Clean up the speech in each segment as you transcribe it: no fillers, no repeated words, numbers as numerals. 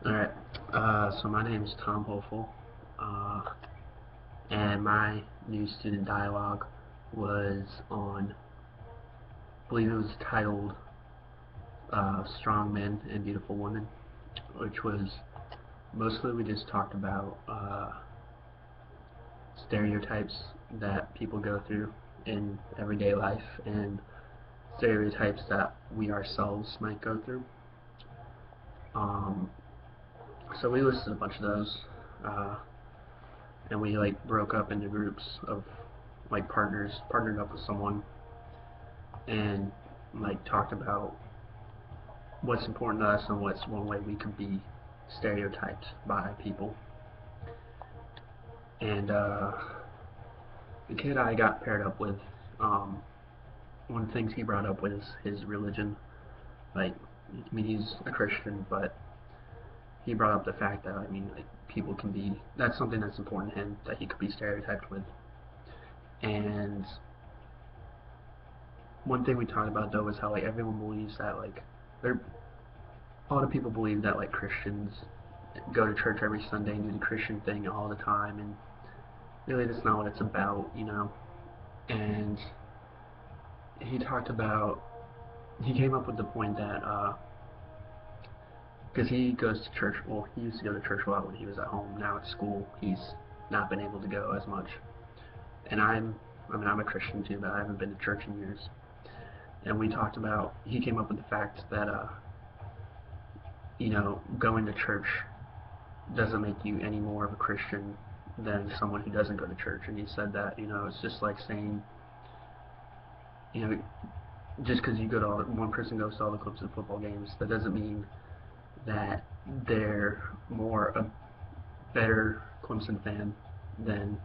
Alright, so my name is Tom Hopeful, uh, and my new student dialogue was on, I believe it was titled Strong Men and Beautiful Women, which was mostly we just talked about stereotypes that people go through in everyday life and stereotypes that we ourselves might go through. Um, so we listed a bunch of those. Uh, and we like broke up into groups of like partnered up with someone and like talked about what's important to us and what's one way we could be stereotyped by people. And the kid I got paired up with, um, one of the things he brought up was his religion. Like, I mean, he's a Christian, but he brought up the fact that, I mean, like, people can be, that's something that's important to him, that he could be stereotyped with. And one thing we talked about though is how like everyone believes that like there a lot of people believe that like Christians go to church every Sunday and do the Christian thing all the time, and really that's not what it's about, you know. And he talked about he came up with the point that because he goes to church, well, he used to go to church a lot when he was at home. Now at school he's not been able to go as much, and I'm a Christian too, but I haven't been to church in years. And we talked about he came up with the fact that going to church doesn't make you any more of a Christian than someone who doesn't go to church. And he said that, it's just like saying, you know, just because you go to one person goes to all the Clemson football games, that doesn't mean that they're more a better Clemson fan than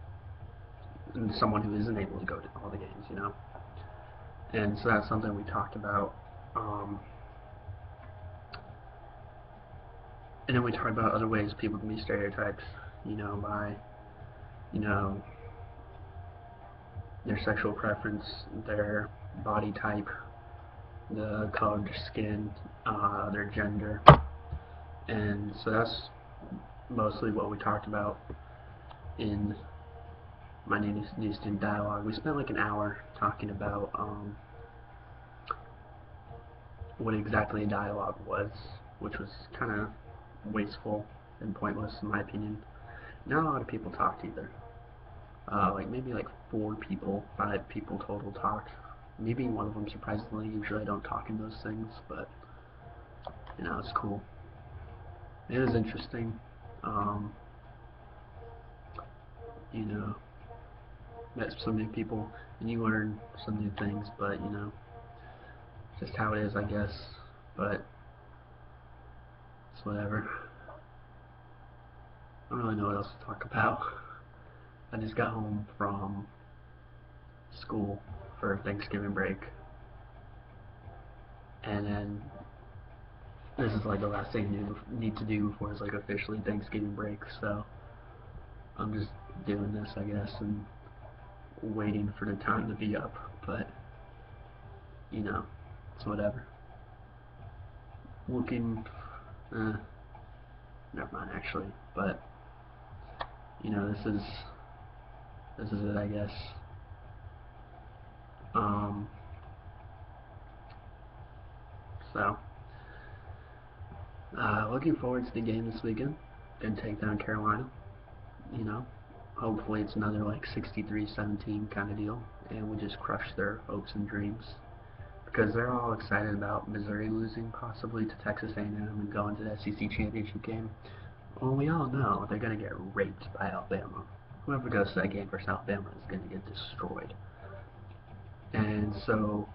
someone who isn't able to go to all the games. And so that's something we talked about. And then we talked about other ways people can be stereotyped, by, you know, their sexual preference, their body type, the color of their skin, their gender. And so that's mostly what we talked about in my new student dialogue. We spent like an hour talking about what exactly a dialogue was, which was kind of wasteful and pointless in my opinion. Not a lot of people talked either. Like maybe like 4 people, 5 people total talked. Maybe one of them surprisingly. Usually I don't talk in those things, but it's cool. It was interesting. Um, you know, Met some new people and you learn some new things, but just how it is, I guess. But it's whatever. I don't really know what else to talk about. I just got home from school for Thanksgiving break, and then this is like the last thing you need to do before it's like officially Thanksgiving break. So I'm just doing this, I guess, and waiting for the time to be up. But it's whatever. Looking, never mind actually. But this is it, I guess. Um, so looking forward to the game this weekend. Gonna take down Carolina. You know, hopefully it's another like 63-17 kind of deal, and we just crush their hopes and dreams because they're all excited about Missouri losing possibly to Texas A&M and going to the SEC championship game. Well, we all know they're gonna get raped by Alabama. Whoever goes to that game versus Alabama is gonna get destroyed. And so,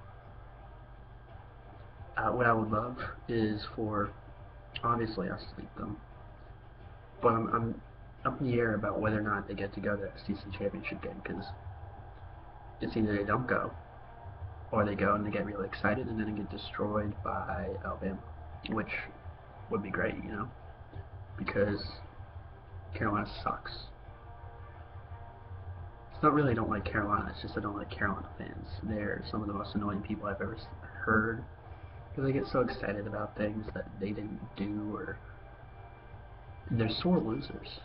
what I would love is for obviously us to beat them, but I'm up in the air about whether or not they get to go to the SEC championship game because it's either they don't go or they go and they get really excited and then they get destroyed by Alabama, which would be great, because Carolina sucks. It's not really I don't like Carolina, it's just I don't like Carolina fans. They're some of the most annoying people I've ever heard because they get so excited about things that they didn't do, or And they're sore losers.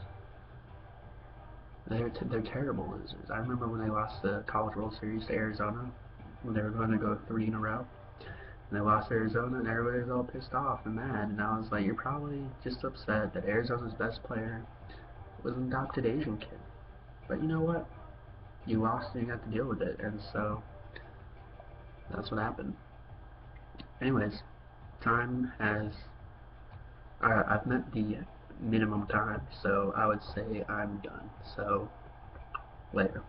They're terrible losers. I remember when they lost the College World Series to Arizona, when they were going to go 3 in a row. And they lost to Arizona, and everybody was all pissed off and mad. And I was like, you're probably just upset that Arizona's best player was an adopted Asian kid. But you know what? You lost and you have to deal with it. And so that's what happened. Anyways, time has... I've met the minimum time, so I would say I'm done. So, later.